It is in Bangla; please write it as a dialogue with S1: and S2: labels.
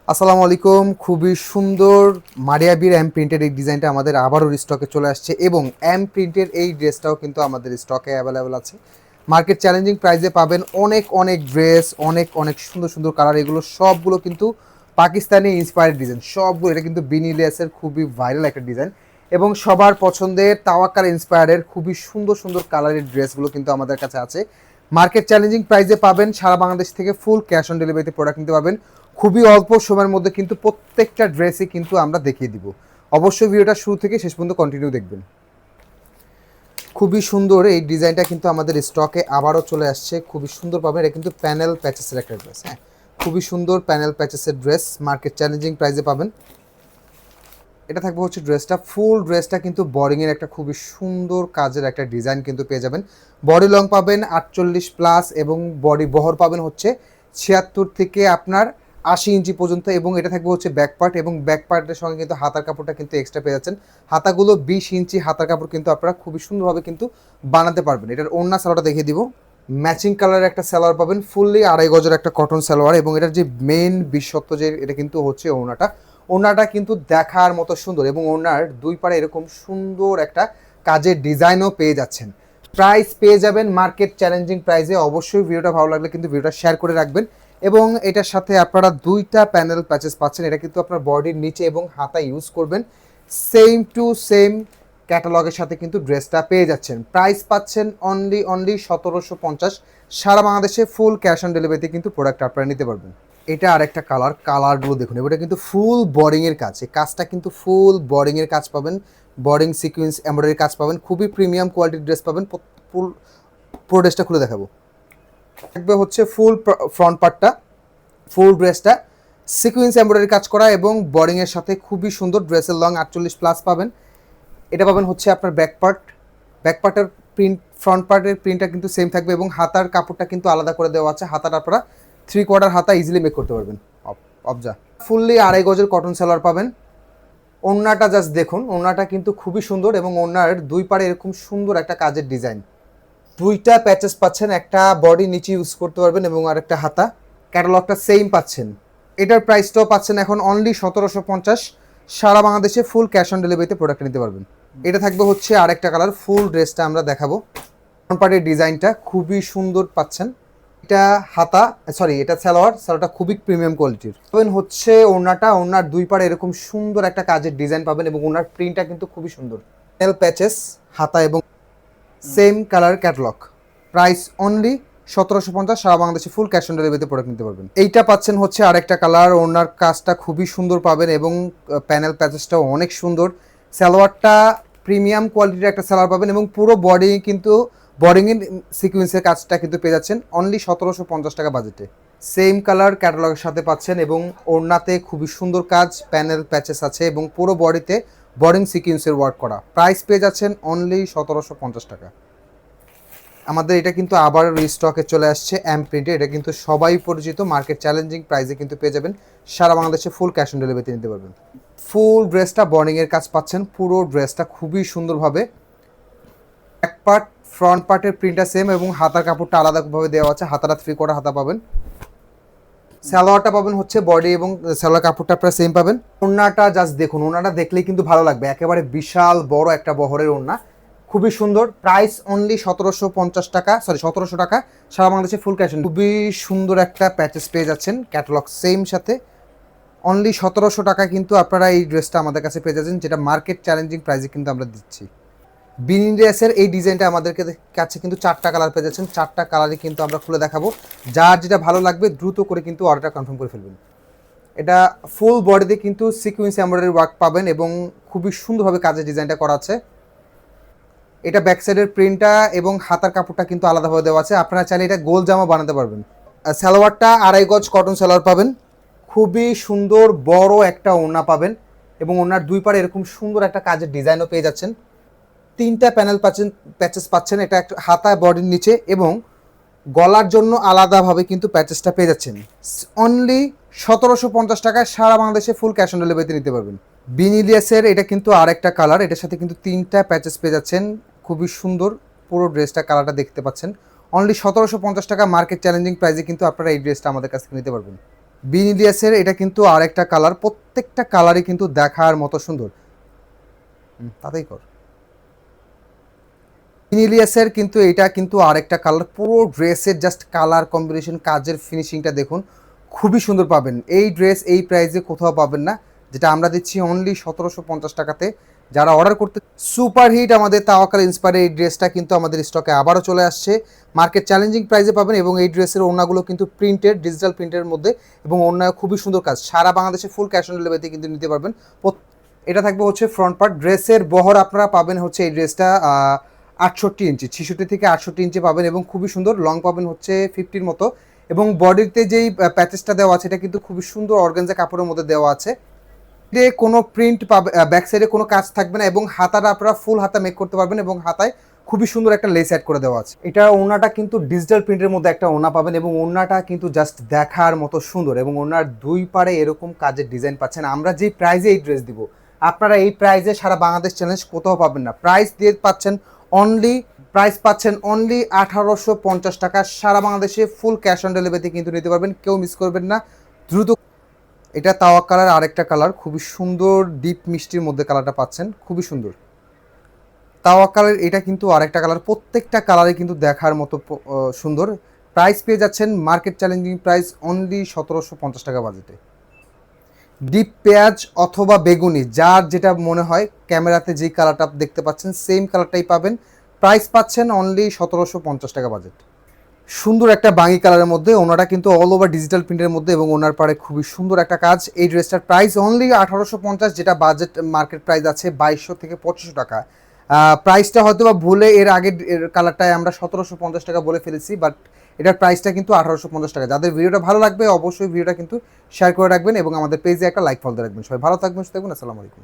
S1: আসসালামু আলাইকুম। খুবই সুন্দর মারিয়াবির এম প্রিন্টের এই ডিজাইনটা আমাদের আবারও স্টকে চলে আসছে এবং এম প্রিন্টের এই ড্রেসটাও কিন্তু আমাদের স্টকে অ্যাভেলেবেল আছে। মার্কেট চ্যালেঞ্জিং প্রাইসে পাবেন অনেক অনেক ড্রেস, অনেক অনেক সুন্দর সুন্দর কালার। এগুলো সবগুলো কিন্তু পাকিস্তানি ইন্সপায়ার্ড ডিজাইন, সবগুলো। এটা কিন্তু বিনি ইলিয়াসের খুবই ভাইরাল একটা ডিজাইন এবং সবার পছন্দের তাওয়াক্কাল ইন্সপায়ারের খুবই সুন্দর সুন্দর কালারের ড্রেসগুলো কিন্তু আমাদের কাছে আছে। মার্কেট চ্যালেঞ্জিং প্রাইসে পাবেন, সারা বাংলাদেশ থেকে ফুল ক্যাশ অন ডেলিভারিতে প্রোডাক্ট নিতে পারবেন। খুবই অল্প সময়ের মধ্যে কিন্তু প্রত্যেকটা ড্রেসই কিন্তু আমরা দেখিয়ে দিব। অবশ্যই ভিডিওটা শুরু থেকে শেষ পর্যন্ত কন্টিনিউ দেখবেন। খুবই সুন্দর এই ডিজাইনটা কিন্তু আমাদের স্টকে আবারও চলে আসছে, খুবই সুন্দর পাবেন। এটা কিন্তু প্যানেল প্যাচেসের একটা ড্রেস। হ্যাঁ, খুবই সুন্দর প্যানেল প্যাচেসের ড্রেস, মার্কেট চ্যালেঞ্জিং প্রাইসে পাবেন। এটা থাকবে হচ্ছে ড্রেসটা, ফুল ড্রেসটা কিন্তু বডিংয়ের একটা খুবই সুন্দর কাজের একটা ডিজাইন কিন্তু পেয়ে যাবেন। বডি লং পাবেন 48+ এবং বডি বহর পাবেন হচ্ছে 76 থেকে আপনার 80 ইঞ্চি পর্যন্ত। এবং এটা থাকবে হচ্ছে ব্যাক পার্ট, এবং ব্যাক পার্টের সঙ্গে কিন্তু হাতার কাপড়টা কিন্তু এক্সট্রা পেয়ে যাচ্ছেন। হাতাগুলো 20 ইঞ্চি হাতার কাপড় কিন্তু আপনারা খুবই সুন্দরভাবে কিন্তু বানাতে পারবেন। এটার ওড়না সালোয়ারটা দেখিয়ে দিব। ম্যাচিং কালারের একটা সালোয়ার পাবেন, ফুললি 2.5 গজের একটা কটন সালোয়ার। এবং এটার যে মেন বিশেষত্ব যে এটা কিন্তু হচ্ছে ওড়নাটা। ওড়নাটা কিন্তু দেখার মতো সুন্দর এবং ওড়নার দুই পাড়ে এরকম সুন্দর একটা কাজের ডিজাইনও পেয়ে যাচ্ছেন। প্রাইস পেয়ে যাবেন মার্কেট চ্যালেঞ্জিং প্রাইসে। অবশ্যই ভিডিওটা ভালো লাগলে কিন্তু ভিডিওটা শেয়ার করে রাখবেন। এবং এটার সাথে আপনারা দুইটা প্যানেল প্যাচেস পাচ্ছেন। এটা কিন্তু আপনার বডির নিচে এবং হাতা ইউজ করবেন। সেম টু সেম ক্যাটালগের সাথে কিন্তু ড্রেসটা পেয়ে যাচ্ছেন। প্রাইস পাচ্ছেন অনলি 1750। সারা বাংলাদেশে ফুল ক্যাশ অন ডেলিভারিতে কিন্তু প্রোডাক্ট আপনারা নিতে পারবেন। এটা আরেকটা কালারগুলো দেখুন। এটা কিন্তু ফুল বোর্ডিংয়ের কাজ, এই কাজটা কিন্তু ফুল বোর্ডিংয়ের কাজ পাবেন, বোর্ডিং সিকোয়েন্স এমব্রয়ডারি কাজ পাবেন। খুবই প্রিমিয়াম কোয়ালিটির ড্রেস পাবেন। ফুল পুরো ড্রেসটা খুলে দেখাবো। থাকবে হচ্ছে ফুল ফ্রন্ট পার্টটা, ফুল ড্রেসটা সিকোয়েন্স এমব্রয়ডারি কাজ করা এবং বোর্ডিংয়ের সাথে খুবই সুন্দর। ড্রেসের লং 48+ পাবেন। এটা পাবেন হচ্ছে আপনার ব্যাক পার্ট। ব্যাক পার্টের প্রিন্ট, ফ্রন্ট পার্টের প্রিন্টটা কিন্তু সেম থাকবে এবং হাতার কাপড়টা কিন্তু আলাদা করে দেওয়া আছে। হাতাটা আপনারা 3/4 হাতা ইজিলি মেক করতে পারবেন। অবজা ফুললি 2.5 গজের কটন সালোয়ার পাবেন। ওড়নাটা জাস্ট দেখুন, ওড়নাটা কিন্তু খুবই সুন্দর এবং ওড়নার দুই পাড়ে এরকম সুন্দর একটা কাজের ডিজাইন। দুইটা প্যাচেস পাচ্ছেন, একটা বডি নিচে ইউজ করতে পারবেন এবং আরেকটা হাতা। ক্যাটালগটা সেম পাচ্ছেন। এটার প্রাইসটাও পাচ্ছেন এখন অনলি 1750। সারা বাংলাদেশে ফুল ক্যাশ অন ডেলিভারিতে প্রোডাক্ট নিতে পারবেন। এটা থাকবে হচ্ছে আরেকটা কালার। ফুল ড্রেসটা আমরা দেখাবো। ফ্রন্ট পার্টের ডিজাইনটা খুবই সুন্দর পাচ্ছেন। এটা হাতা, সরি এটা সালোয়ারটা খুবই প্রিমিয়াম কোয়ালিটির পাবেন। হচ্ছে ওড়নাটা, ওড়নার দুই পাড়ে এরকম সুন্দর একটা কাজের ডিজাইন পাবেন এবং ওড়নার প্রিন্টটা কিন্তু খুবই সুন্দর। নেল প্যাচেস, হাতা এবং same colour catalogue. Price only 1750। সারা বাংলাদেশে ফুল ক্যাশ অন ডেলিভারিতে প্রোডাক্ট নিতে পারবেন। এইটা পাচ্ছেন হচ্ছে আরেকটা কালার। ওড়নার কাজটা খুবই সুন্দর পাবেন এবং প্যানেল প্যাচেসটাও অনেক সুন্দর। সালোয়ারটা প্রিমিয়াম কোয়ালিটির একটা সালোয়ার পাবেন এবং পুরো বডি কিন্তু বডিংয়ের সিকুয়েন্সের কাজটা কিন্তু পেয়ে যাচ্ছেন অনলি 1750 টাকা বাজেটে। সেম কালার ক্যাটালগের সাথে পাচ্ছেন এবং ওড়নাতে খুবই সুন্দর কাজ, প্যানেল প্যাচেস আছে এবং পুরো বডিতে বডিং সিকুয়েন্সের ওয়ার্ক করা। প্রাইস পেয়ে যাচ্ছেন অনলি 1750 টাকা। আমাদের এটা কিন্তু আবার রিস্টকে চলে আসছে এম প্রিন্টে। এটা কিন্তু সবাই পরিচিত, মার্কেট চ্যালেঞ্জিং প্রাইসে কিন্তু পেয়ে যাবেন। সারা বাংলাদেশে ফুল ক্যাশ অন ডেলিভারিতে নিতে পারবেন। ফুল ড্রেসটা বর্ডিংয়ের কাজ পাচ্ছেন, পুরো ড্রেসটা খুবই সুন্দরভাবে। ব্যাক পার্ট, ফ্রন্ট পার্টের প্রিন্টটা সেম এবং হাতার কাপড়টা আলাদাভাবে দেওয়া আছে। হাতাটা 3/4 হাতা পাবেন। সালোয়ারটা পাবেন হচ্ছে বডি এবং সালোয়ার কাপড়টা আপনারা সেম পাবেন। ওড়নাটা জাস্ট দেখুন, ওড়নাটা দেখলেই কিন্তু ভালো লাগবে। একেবারে বিশাল বড় একটা বহরের ওড়না, খুবই সুন্দর। প্রাইস অনলি 1750 টাকা, সরি 1700 টাকা। সারা বাংলাদেশে ফুল ক্যাশ। খুবই সুন্দর একটা প্যাচেস পেয়ে যাচ্ছেন, ক্যাটালগ সেম সাথে। অনলি 1700 টাকা কিন্তু আপনারা এই ড্রেসটা আমাদের কাছে পেয়ে যাচ্ছেন, যেটা মার্কেট চ্যালেঞ্জিং প্রাইসে কিন্তু আমরা দিচ্ছি। বিনি ড্রেসের এই ডিজাইনটা আমাদের কাছে কিন্তু 4টা কালার পেয়ে যাচ্ছেন। 4টা কালারই কিন্তু আমরা খুলে দেখাবো। যার যেটা ভালো লাগবে দ্রুত করে কিন্তু অর্ডারটা কনফার্ম করে ফেলবেন। এটা ফুল বডিতে কিন্তু সিকুয়েন্স এমব্রয়ডারি ওয়ার্ক পাবেন এবং খুবই সুন্দরভাবে কাজের ডিজাইনটা করা আছে। এটা ব্যাক সাইডের প্রিন্টটা এবং হাতার কাপড়টা কিন্তু আলাদাভাবে দেওয়া আছে। আপনারা চাইলে এটা গোল জামা বানাতে পারবেন। সালোয়ারটা 2.5 গজ কটন সালোয়ার পাবেন। খুবই সুন্দর বড় একটা ওড়না পাবেন এবং ওড়নার দুই পাড়ে এরকম সুন্দর একটা কাজের ডিজাইনও পেয়ে যাচ্ছেন। 3টা প্যানেল প্যাচেস পাচ্ছেন। এটা একটা হাতা বডির নিচে এবং গলার জন্য আলাদাভাবে কিন্তু প্যাচেসটা পেয়ে যাচ্ছেন। অনলি 1750 টাকায় সারা বাংলাদেশে ফুল ক্যাশ অন ডেলিভারিতে নিতে পারবেন। বিনিলিয়াসের এটা কিন্তু আরেকটা কালার। এটার সাথে কিন্তু 3টা প্যাচেস পেয়ে যাচ্ছেন, খুবই সুন্দর। পুরো ড্রেসটা কালারটা দেখতে পাচ্ছেন। অনলি 1750 টাকা মার্কেট চ্যালেঞ্জিং প্রাইসে কিন্তু আপনারা এই ড্রেসটা আমাদের কাছ থেকে নিতে পারবেন। বিনিলিয়াসের এটা কিন্তু আরেকটা কালার, প্রত্যেকটা কালারই কিন্তু দেখার মতো সুন্দর। তাতেই কর। বিনিলিয়াসের কিন্তু এটা কিন্তু আরেকটা কালার, পুরো ড্রেসের জাস্ট কালার কম্বিনেশন, কাজের ফিনিশিংটা দেখুন, খুবই সুন্দর পাবেন। এই ড্রেস এই প্রাইসে কোথাও পাবেন না, যেটা আমরা দিচ্ছি অনলি 1750 টাকাতে। যারা অর্ডার করতে, সুপার হিট আমাদের তাওয়াক্কাল ইন্সপায়ার এই ড্রেসটা কিন্তু আমাদের স্টকে আবারও চলে আসছে, মার্কেট চ্যালেঞ্জিং প্রাইসে পাবেন। এবং এই ড্রেসের ওড়নাগুলো কিন্তু প্রিন্টেড, ডিজিটাল প্রিন্টের মধ্যে, এবং ওড়নায় খুবই সুন্দর কাজ। সারা বাংলাদেশে ফুল ক্যাশ অন ডেলিভারিতে কিন্তু নিতে পারবেন। এটা থাকবে হচ্ছে ফ্রন্ট পার্ট। ড্রেসের বহর আপনারা পাবেন হচ্ছে এই ড্রেসটা 68 ইঞ্চি, 66 থেকে 68 ইঞ্চি পাবেন, এবং খুবই সুন্দর লং পাবেন হচ্ছে 50-র মতো। এবং বডিতে যেই প্যাচেসটা দেওয়া আছে এটা কিন্তু খুবই সুন্দর অর্গানজা কাপড়ের মধ্যে দেওয়া আছে। কোনো প্রিন্ট পাবে, ব্যাক সাইডে কোনো কাজ থাকবে না, এবং হাতাটা আপনারা ফুল হাতা মেক করতে পারবেন, এবং হাতায় খুবই সুন্দর একটা লেস অ্যাড করে দেওয়া আছে। এটা ওড়নাটা কিন্তু ডিজিটাল প্রিন্টের মধ্যে একটা ওড়না পাবেন, এবং ওড়নাটা কিন্তু জাস্ট দেখার মতো সুন্দর, এবং ওড়নার দুই পারে এরকম কাজের ডিজাইন পাচ্ছেন। আমরা যেই প্রাইজে এই ড্রেস দিব, আপনারা এই প্রাইজে সারা বাংলাদেশ চ্যালেঞ্জ কোথাও পাবেন না। প্রাইস দিয়ে পাচ্ছেন অনলি, প্রাইস পাচ্ছেন অনলি 1850 টাকা। সারা বাংলাদেশে ফুল ক্যাশ অন ডেলিভারিতে কিন্তু নিতে পারবেন, কেউ মিস করবেন না, দ্রুত। এটা তাওয়াক্কালের আরেকটা কালার, খুবই সুন্দর ডিপ মিষ্টির মধ্যে কালারটা পাচ্ছেন, খুবই সুন্দর। তাওয়াক্কালের এটা কিন্তু আরেকটা কালার, প্রত্যেকটা কালারে কিন্তু দেখার মতো সুন্দর। প্রাইস পেয়ে যাচ্ছেন মার্কেট চ্যালেঞ্জিং প্রাইস অনলি 1750 টাকা বাজেটে। ডিপ পেঁয়াজ অথবা বেগুনি, যার যেটা মনে হয়, ক্যামেরাতে যেই কালারটা দেখতে পাচ্ছেন সেম কালারটাই পাবেন। প্রাইস পাচ্ছেন অনলি 1750 টাকা বাজেট। সুন্দর একটা বাঙ্গি কালারের মধ্যে, ওনারা কিন্তু অল ওভার ডিজিটাল প্রিন্টের মধ্যে, এবং ওনার পারে খুবই সুন্দর একটা কাজ। এই ড্রেসটার প্রাইস অনলি 1850, যেটা বাজেট মার্কেট প্রাইস আছে 2200 থেকে 2500 টাকা। প্রাইসটা হয়তো বা ভুলে এর আগের কালারটায় আমরা 1750 টাকা বলে ফেলেছি, বাট এটার প্রাইসটা কিন্তু 1850 টাকা। যাদের ভিডিওটা ভালো লাগবে অবশ্যই ভিডিওটা কিন্তু শেয়ার করে রাখবেন, এবং আমাদের পেজে একটা লাইক ফলো রাখবেন। সবাই ভালো থাকবেন, সুস্থ থাকবেন, আসসালামু আলাইকুম।